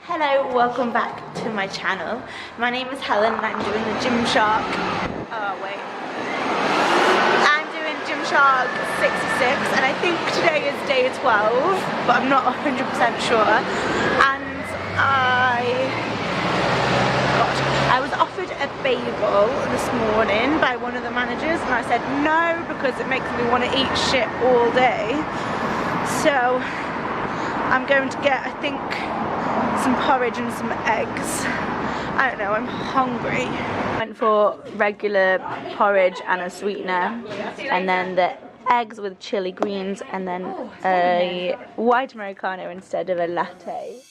Hello, welcome back to my channel. My name is Helen and I'm doing the Gymshark. I'm doing Gymshark 66 and I think today is day 12, but I'm not 100% sure. And I was offered a bagel this morning by one of the managers and I said no because it makes me want to eat shit all day. So I'm going to get, I think, some porridge and some eggs. I don't know, I'm hungry. Went for regular porridge and a sweetener, and then the eggs with chili greens, and then a white americano instead of a latte.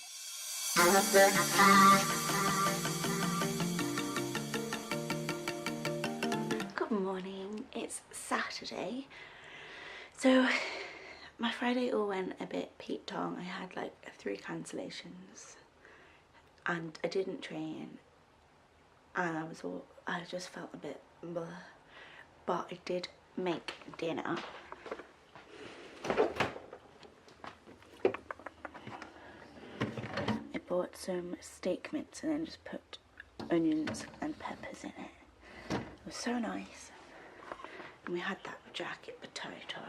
Good morning, it's Saturday. So my Friday all went a bit Pete Tong. I had like 3 cancellations and I didn't train and I just felt a bit blah. But I did make dinner. I bought some steak mince and then just put onions and peppers in it. It was so nice. And we had that jacket potato.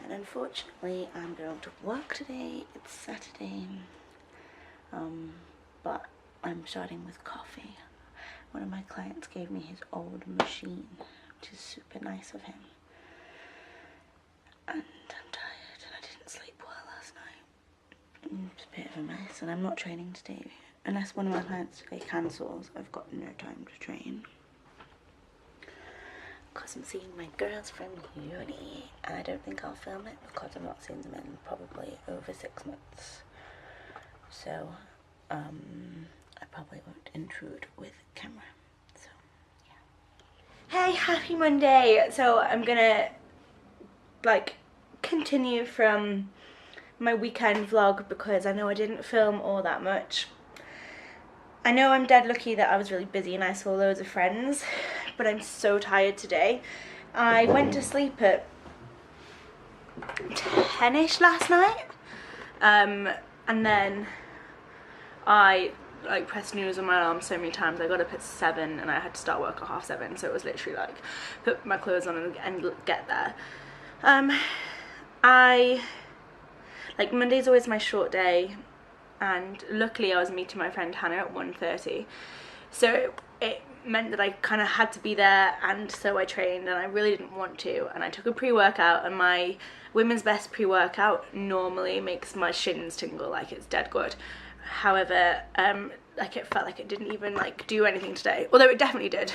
And unfortunately I'm going to work today, it's Saturday, but I'm starting with coffee. One of my clients gave me his old machine, which is super nice of him. And I'm tired and I didn't sleep well last night. It's a bit of a mess and I'm not training today. Unless one of my clients today cancels, I've got no time to train. Because I'm seeing my girls from uni and I don't think I'll film it because I've not seen them in probably over 6 months. So I probably won't intrude with camera. So yeah. Hey, happy Monday. So I'm gonna like continue from my weekend vlog because I know I didn't film all that much. I know I'm dead lucky that I was really busy and I saw loads of friends, but I'm so tired today. I went to sleep at 10ish last night, and then I like pressed snooze on my alarm so many times. I got up at 7 and I had to start work at 7:30, so it was literally like put my clothes on and get there. Like Monday's always my short day. And luckily I was meeting my friend Hannah at 1:30, so it meant that I kind of had to be there, and so I trained and I really didn't want to, and I took a pre-workout, and my Women's Best pre-workout normally makes my shins tingle, like it's dead good. However, like it felt like it didn't even like do anything today, although it definitely did,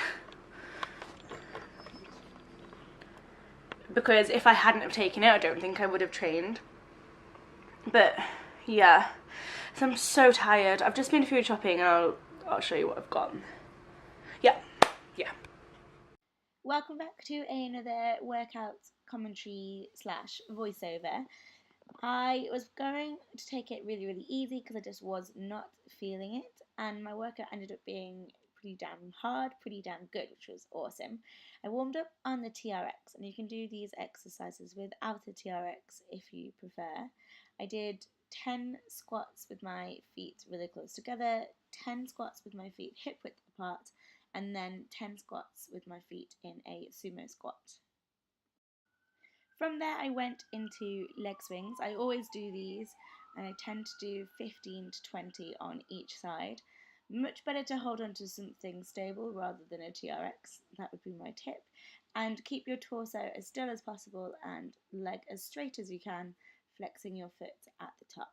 because if I hadn't have taken it I don't think I would have trained. But yeah, so I'm so tired. I've just been food shopping and I'll show you what I've got. Yeah. Welcome back to another workout commentary / voiceover. I was going to take it really easy because I just was not feeling it, and my workout ended up being pretty damn hard, pretty damn good, which was awesome. I warmed up on the TRX, and you can do these exercises without the TRX if you prefer. I did 10 squats with my feet really close together, 10 squats with my feet hip width apart, and then 10 squats with my feet in a sumo squat. From there I went into leg swings. I always do these and I tend to do 15 to 20 on each side. Much better to hold on to something stable rather than a TRX, that would be my tip. And keep your torso as still as possible and leg as straight as you can, flexing your foot at the top.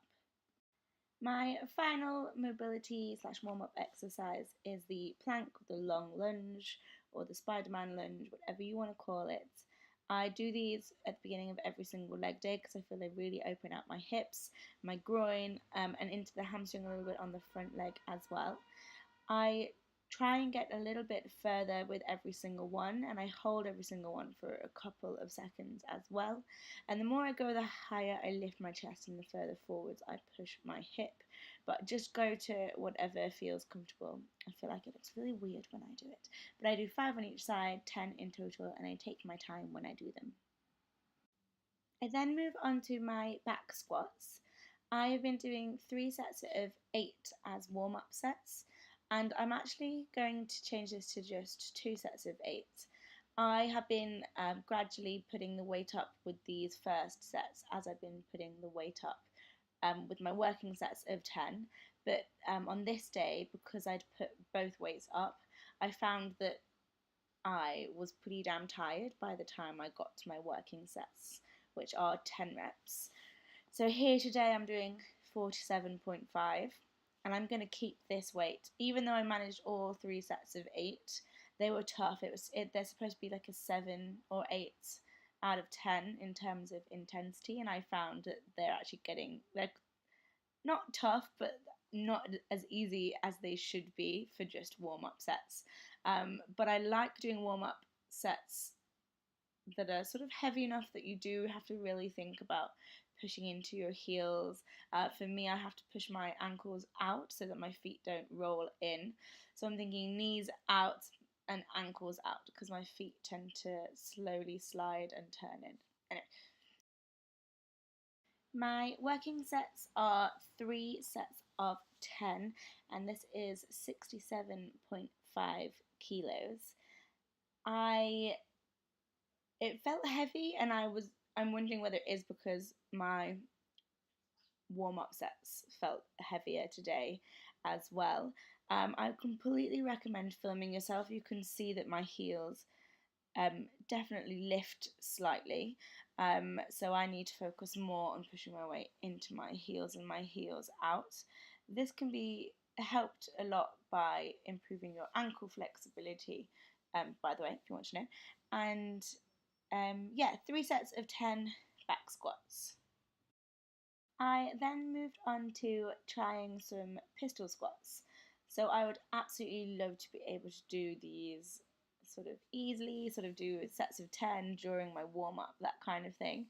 My final mobility / warm-up exercise is the plank, the long lunge, or the Spider-Man lunge, whatever you want to call it. I do these at the beginning of every single leg day because I feel they really open up my hips, my groin, and into the hamstring a little bit on the front leg as well. I try and get a little bit further with every single one, and I hold every single one for a couple of seconds as well. And the more I go, the higher I lift my chest and the further forwards I push my hip. But just go to whatever feels comfortable. I feel like it looks really weird when I do it. But I do 5 on each side, 10 in total, and I take my time when I do them. I then move on to my back squats. I have been doing 3 sets of 8 as warm-up sets, and I'm actually going to change this to just 2 sets of 8. I have been gradually putting the weight up with these first sets as I've been putting the weight up with my working sets of 10. But on this day, because I'd put both weights up, I found that I was pretty damn tired by the time I got to my working sets, which are 10 reps. So here today I'm doing 47.5, and I'm going to keep this weight. Even though I managed all 3 sets of 8, they were tough. They're supposed to be like a 7 or 8 out of 10 in terms of intensity, and I found that they're not tough, but not as easy as they should be for just warm-up sets. But I like doing warm-up sets that are sort of heavy enough that you do have to really think about pushing into your heels. For me, I have to push my ankles out so that my feet don't roll in. So I'm thinking knees out and ankles out because my feet tend to slowly slide and turn in. Anyway, my working sets are 3 sets of 10, and this is 67.5 kilos. It felt heavy, and I'm wondering whether it is because my warm-up sets felt heavier today as well. I completely recommend filming yourself. You can see that my heels definitely lift slightly, so I need to focus more on pushing my weight into my heels and my heels out. This can be helped a lot by improving your ankle flexibility, by the way, if you want to know. And yeah, 3 sets of 10 back squats. I then moved on to trying some pistol squats. So I would absolutely love to be able to do these sort of easily, sort of do sets of 10 during my warm up, that kind of thing.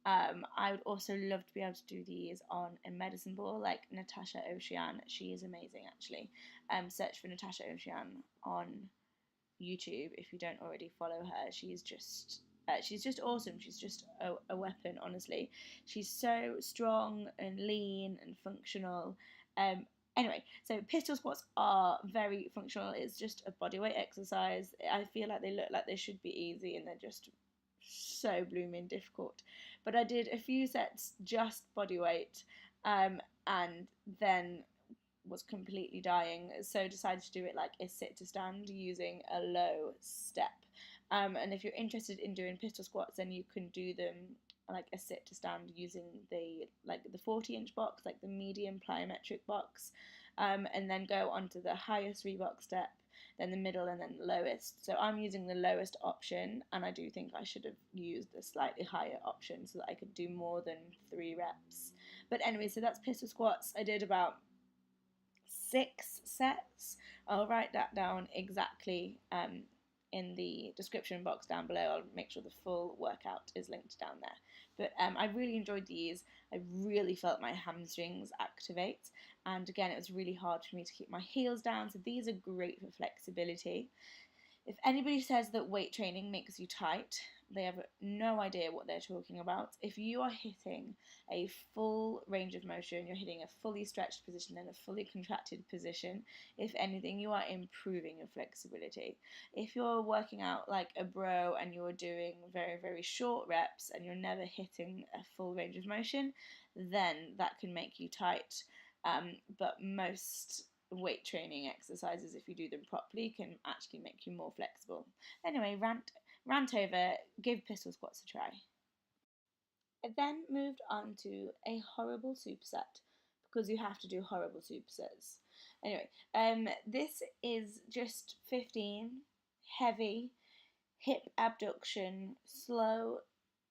I would also love to be able to do these on a medicine ball like Natasha Ocean. She is amazing actually. Search for Natasha Ocean on YouTube if you don't already follow her. She's just awesome. She's just a weapon, honestly. She's so strong and lean and functional. Anyway, so pistol squats are very functional. It's just a bodyweight exercise. I feel like they look like they should be easy, and they're just so blooming difficult. But I did a few sets just bodyweight, and then was completely dying, so decided to do it like a sit to stand using a low step. And if you're interested in doing pistol squats, then you can do them like a sit to stand using the 40-inch box, like the medium plyometric box, and then go onto the highest Reebok step, then the middle, and then the lowest. So I'm using the lowest option, and I do think I should have used the slightly higher option so that I could do more than 3 reps. But anyway, so that's pistol squats. I did about 6 sets. I'll write that down exactly in the description box down below. I'll make sure the full workout is linked down there. But I really enjoyed these. I really felt my hamstrings activate, and again it was really hard for me to keep my heels down, so these are great for flexibility. If anybody says that weight training makes you tight, they have no idea what they're talking about. If you are hitting a full range of motion, you're hitting a fully stretched position and a fully contracted position, if anything, you are improving your flexibility. If you're working out like a bro and you're doing very, very short reps and you're never hitting a full range of motion, then that can make you tight. But most weight training exercises, if you do them properly, can actually make you more flexible. Anyway, rant over, give pistol squats a try. I then moved on to a horrible superset because you have to do horrible supersets. Anyway, this is just 15 heavy hip abduction, slow,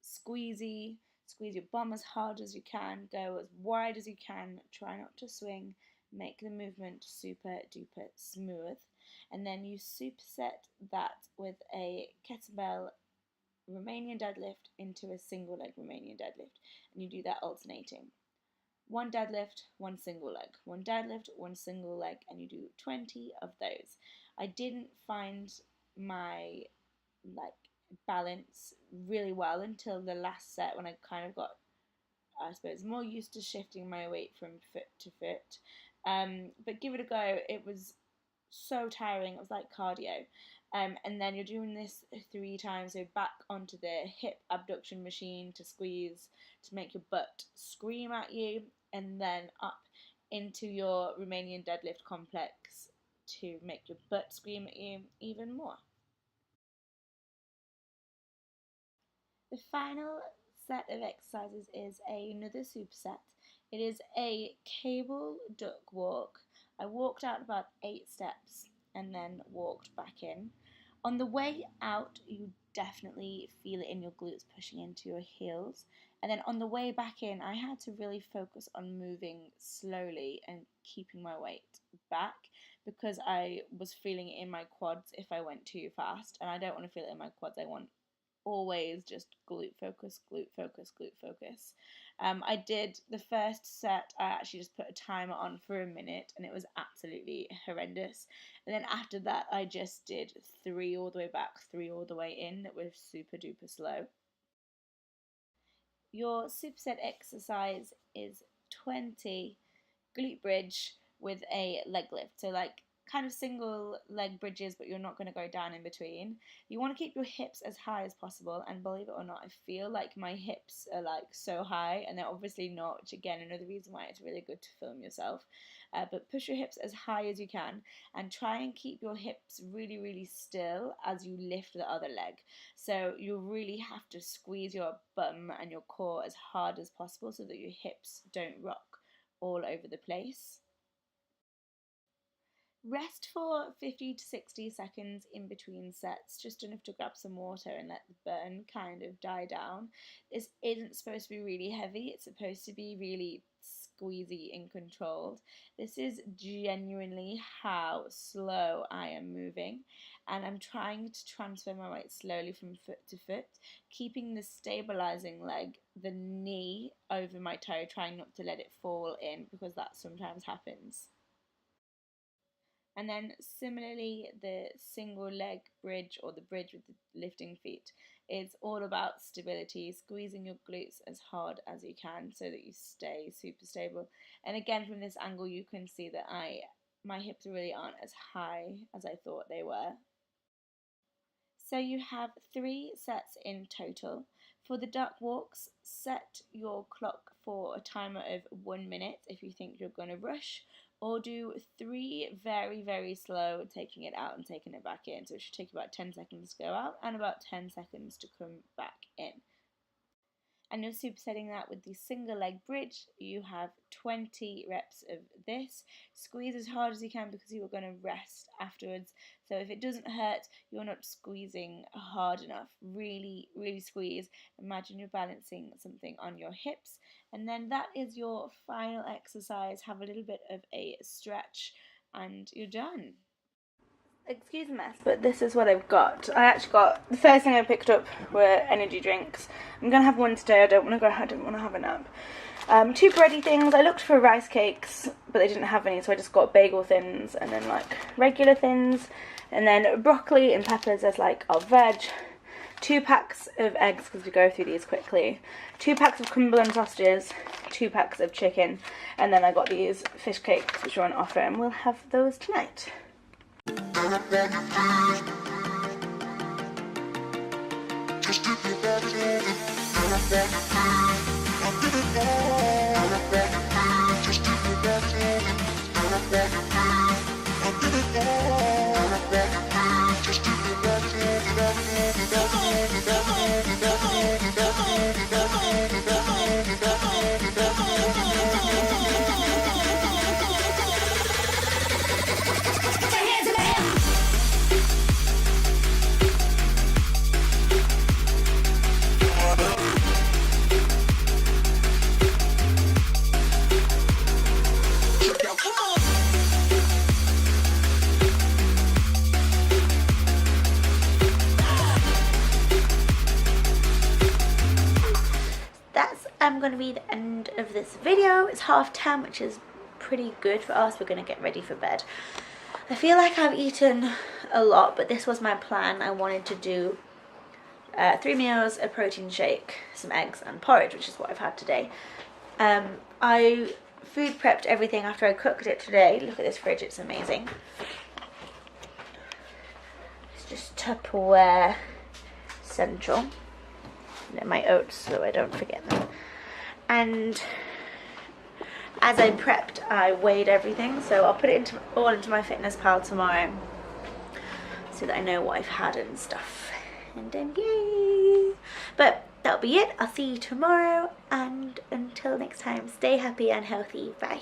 squeeze your bum as hard as you can, go as wide as you can, try not to swing, make the movement super duper smooth, and then you superset that with a kettlebell Romanian deadlift into a single leg Romanian deadlift, and you do that alternating. One deadlift, one single leg, one deadlift, one single leg, and you do 20 of those. I didn't find my balance really well until the last set when I kind of got I suppose, more used to shifting my weight from foot to foot. But give it a go. It was so tiring. It was like cardio. And then you're doing this 3 times, so back onto the hip abduction machine to squeeze, to make your butt scream at you, and then up into your Romanian deadlift complex to make your butt scream at you even more. The final set of exercises is another superset. It is a cable duck walk. I walked out about 8 steps and then walked back in. On the way out, you definitely feel it in your glutes pushing into your heels. And then on the way back in, I had to really focus on moving slowly and keeping my weight back because I was feeling it in my quads if I went too fast. And I don't want to feel it in my quads. I want always just glute focus, glute focus, glute focus. I did the first set, I actually just put a timer on for a minute and it was absolutely horrendous. And then after that, I just did 3 all the way back, 3 all the way in that was super duper slow. Your superset exercise is 20 glute bridge with a leg lift. So like kind of single leg bridges, but you're not going to go down in between. You want to keep your hips as high as possible, and believe it or not, I feel like my hips are like so high, and they're obviously not, which again, another reason why it's really good to film yourself. But push your hips as high as you can and try and keep your hips really, really still as you lift the other leg. So you really have to squeeze your bum and your core as hard as possible so that your hips don't rock all over the place. Rest for 50 to 60 seconds in between sets, just enough to grab some water and let the burn kind of die down. This isn't supposed to be really heavy, it's supposed to be really squeezy and controlled. This is genuinely how slow I am moving, and I'm trying to transfer my weight slowly from foot to foot, keeping the stabilizing leg, the knee, over my toe, trying not to let it fall in because that sometimes happens. And then similarly, the single leg bridge or the bridge with the lifting feet is all about stability, squeezing your glutes as hard as you can so that you stay super stable. And again, from this angle, you can see that my hips really aren't as high as I thought they were. So you have 3 sets in total. For the duck walks, set your clock for a timer of 1 minute if you think you're going to rush, or do 3 very, very slow, taking it out and taking it back in. So it should take about 10 seconds to go out and about 10 seconds to come back in. And you're supersetting that with the single leg bridge. You have 20 reps of this. Squeeze as hard as you can because you are going to rest afterwards. So if it doesn't hurt, you're not squeezing hard enough. Really, really squeeze. Imagine you're balancing something on your hips. And then that is your final exercise. Have a little bit of a stretch and you're done. Excuse the mess, but this is what I've got. I actually got, the first thing I picked up were energy drinks. I'm going to have one today. I don't want to have a nap. 2 bready things. I looked for rice cakes, but they didn't have any, so I just got bagel thins and then like regular thins. And then broccoli and peppers as like our veg. 2 packs of eggs, because we go through these quickly. 2 packs of Cumberland sausages. 2 packs of chicken. And then I got these fish cakes, which are on offer, and we'll have those tonight. Going to be the end of this video. It's 10:30, which is pretty good for us. We're going to get ready for bed. I feel like I've eaten a lot, but this was my plan. I wanted to do 3 meals, a protein shake, some eggs and porridge, which is what I've had today. I food prepped everything after I cooked it today. Look at this fridge, it's amazing. It's just Tupperware Central. And my oats so I don't forget them. And as I prepped, I weighed everything, so I'll put it all into my Fitness Pal tomorrow so that I know what I've had and stuff. And then yay! But that'll be it. I'll see you tomorrow, and until next time, stay happy and healthy. Bye.